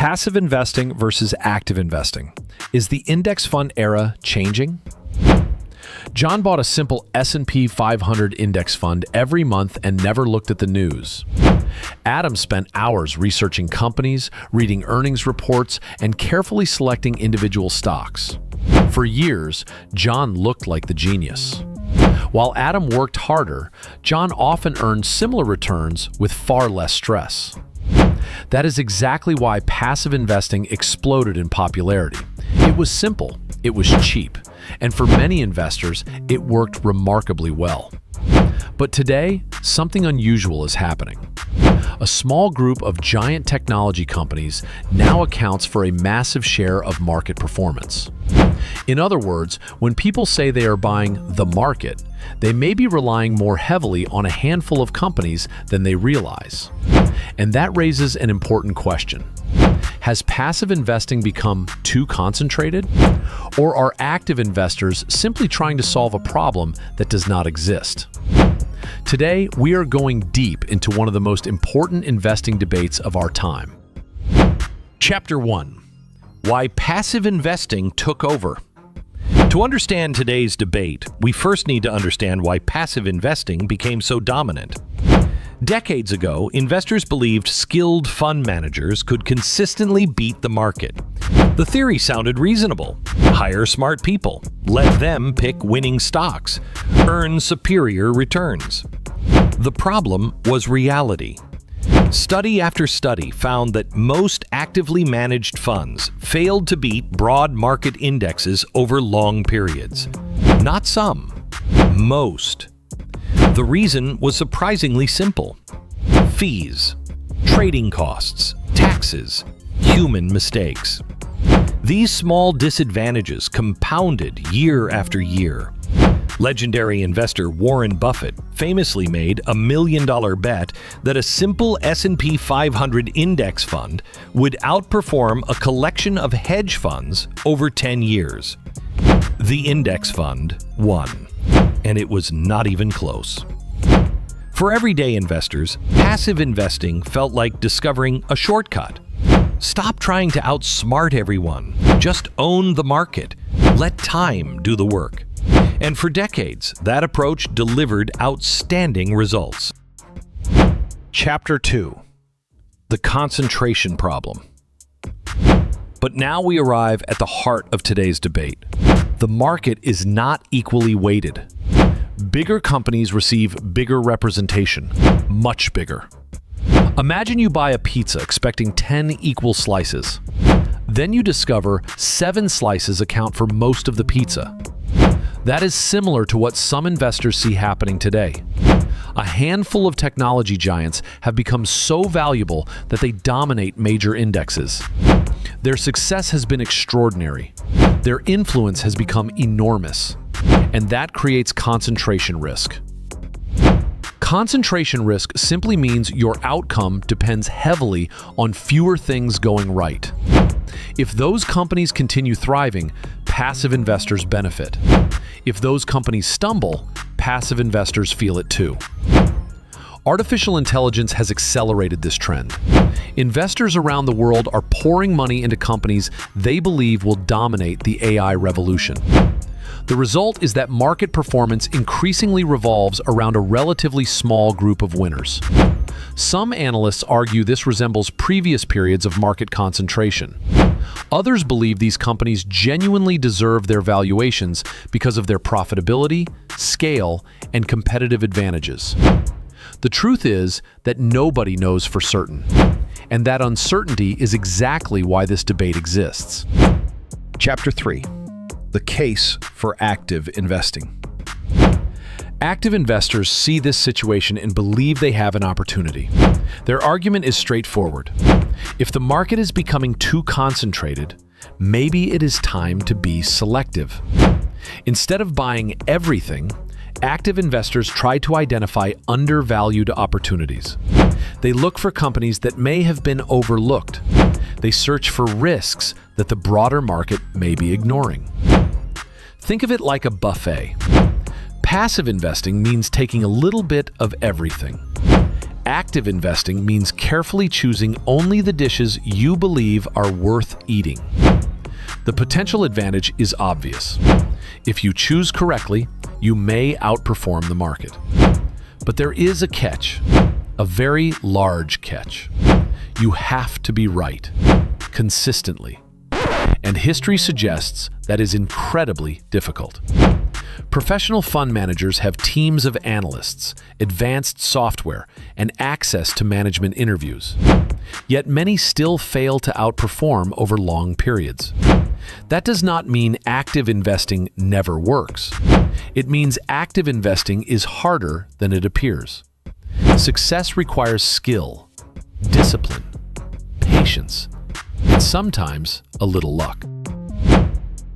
Passive investing versus active investing. Is the index fund era changing? John bought a simple S&P 500 index fund every month and never looked at the news. Adam spent hours researching companies, reading earnings reports, and carefully selecting individual stocks. For years, John looked like the genius. While Adam worked harder, John often earned similar returns with far less stress. That is exactly why passive investing exploded in popularity. It was simple, it was cheap, and for many investors, it worked remarkably well. But today, something unusual is happening. A small group of giant technology companies now accounts for a massive share of market performance. In other words, when people say they are buying the market, they may be relying more heavily on a handful of companies than they realize. And that raises an important question. Has passive investing become too concentrated? Or are active investors simply trying to solve a problem that does not exist? Today, we are going deep into one of the most important investing debates of our time. Chapter 1. Why Passive Investing Took Over. To understand today's debate, we first need to understand why passive investing became so dominant. Decades ago, investors believed skilled fund managers could consistently beat the market. The theory sounded reasonable. Hire smart people, let them pick winning stocks, earn superior returns. The problem was reality. Study after study found that most actively managed funds failed to beat broad market indexes over long periods. Not some, most. The reason was surprisingly simple. Fees, trading costs, taxes, human mistakes. These small disadvantages compounded year after year. Legendary investor Warren Buffett famously made a $1 million bet that a simple S&P 500 index fund would outperform a collection of hedge funds over 10 years. The index fund won, and it was not even close. For everyday investors, passive investing felt like discovering a shortcut. Stop trying to outsmart everyone. Just own the market. Let time do the work. And for decades, that approach delivered outstanding results. Chapter 2. The concentration problem. But now we arrive at the heart of today's debate. The market is not equally weighted. Bigger companies receive bigger representation, much bigger. Imagine you buy a pizza expecting 10 equal slices. Then you discover 7 slices account for most of the pizza. That is similar to what some investors see happening today. A handful of technology giants have become so valuable that they dominate major indexes. Their success has been extraordinary. Their influence has become enormous, and that creates concentration risk. Concentration risk simply means your outcome depends heavily on fewer things going right. If those companies continue thriving, passive investors benefit. If those companies stumble, passive investors feel it too. Artificial intelligence has accelerated this trend. Investors around the world are pouring money into companies they believe will dominate the AI revolution. The result is that market performance increasingly revolves around a relatively small group of winners. Some analysts argue this resembles previous periods of market concentration. Others believe these companies genuinely deserve their valuations because of their profitability, scale, and competitive advantages. The truth is that nobody knows for certain, and that uncertainty is exactly why this debate exists. Chapter 3. The case for active investing. Active investors see this situation and believe they have an opportunity. Their argument is straightforward. If the market is becoming too concentrated, maybe it is time to be selective. Instead of buying everything, active investors try to identify undervalued opportunities. They look for companies that may have been overlooked. They search for risks that the broader market may be ignoring. Think of it like a buffet. Passive investing means taking a little bit of everything. Active investing means carefully choosing only the dishes you believe are worth eating. The potential advantage is obvious. If you choose correctly, you may outperform the market. But there is a catch, a very large catch. You have to be right, consistently. And history suggests that is incredibly difficult. Professional fund managers have teams of analysts, advanced software, and access to management interviews. Yet many still fail to outperform over long periods. That does not mean active investing never works. It means active investing is harder than it appears. Success requires skill, discipline, patience, and sometimes a little luck.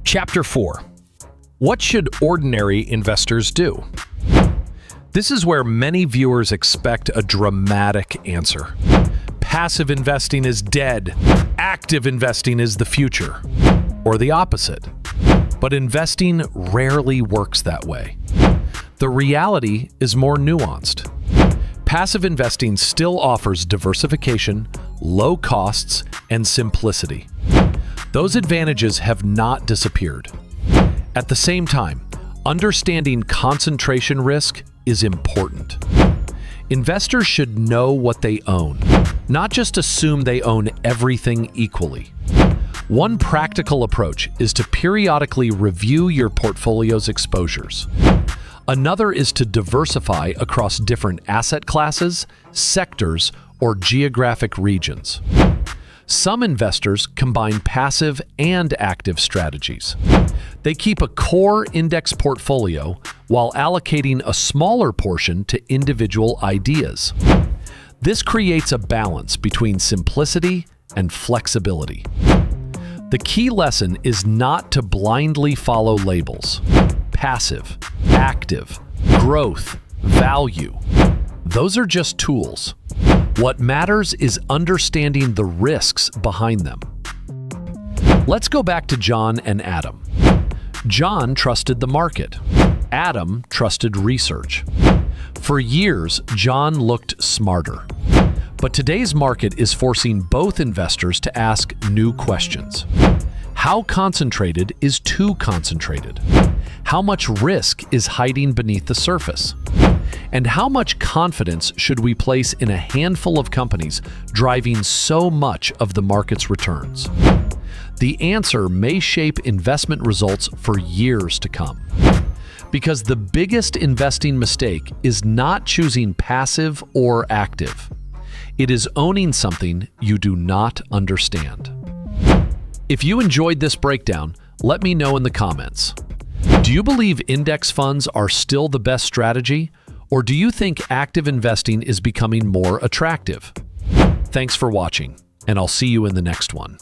Chapter 4. What should ordinary investors do? This is where many viewers expect a dramatic answer. Passive investing is dead. Active investing is the future. Or the opposite. But investing rarely works that way. The reality is more nuanced. Passive investing still offers diversification, low costs, and simplicity. Those advantages have not disappeared. At the same time, understanding concentration risk is important. Investors should know what they own, not just assume they own everything equally. One practical approach is to periodically review your portfolio's exposures. Another is to diversify across different asset classes, sectors, or geographic regions. Some investors combine passive and active strategies. They keep a core index portfolio while allocating a smaller portion to individual ideas. This creates a balance between simplicity and flexibility. The key lesson is not to blindly follow labels. Passive, active, growth, value. Those are just tools. What matters is understanding the risks behind them. Let's go back to John and Adam. John trusted the market. Adam trusted research. For years, John looked smarter. But today's market is forcing both investors to ask new questions. How concentrated is too concentrated? How much risk is hiding beneath the surface? And how much confidence should we place in a handful of companies driving so much of the market's returns? The answer may shape investment results for years to come. Because the biggest investing mistake is not choosing passive or active. It is owning something you do not understand. If you enjoyed this breakdown, let me know in the comments. Do you believe index funds are still the best strategy, or do you think active investing is becoming more attractive? Thanks for watching, and I'll see you in the next one.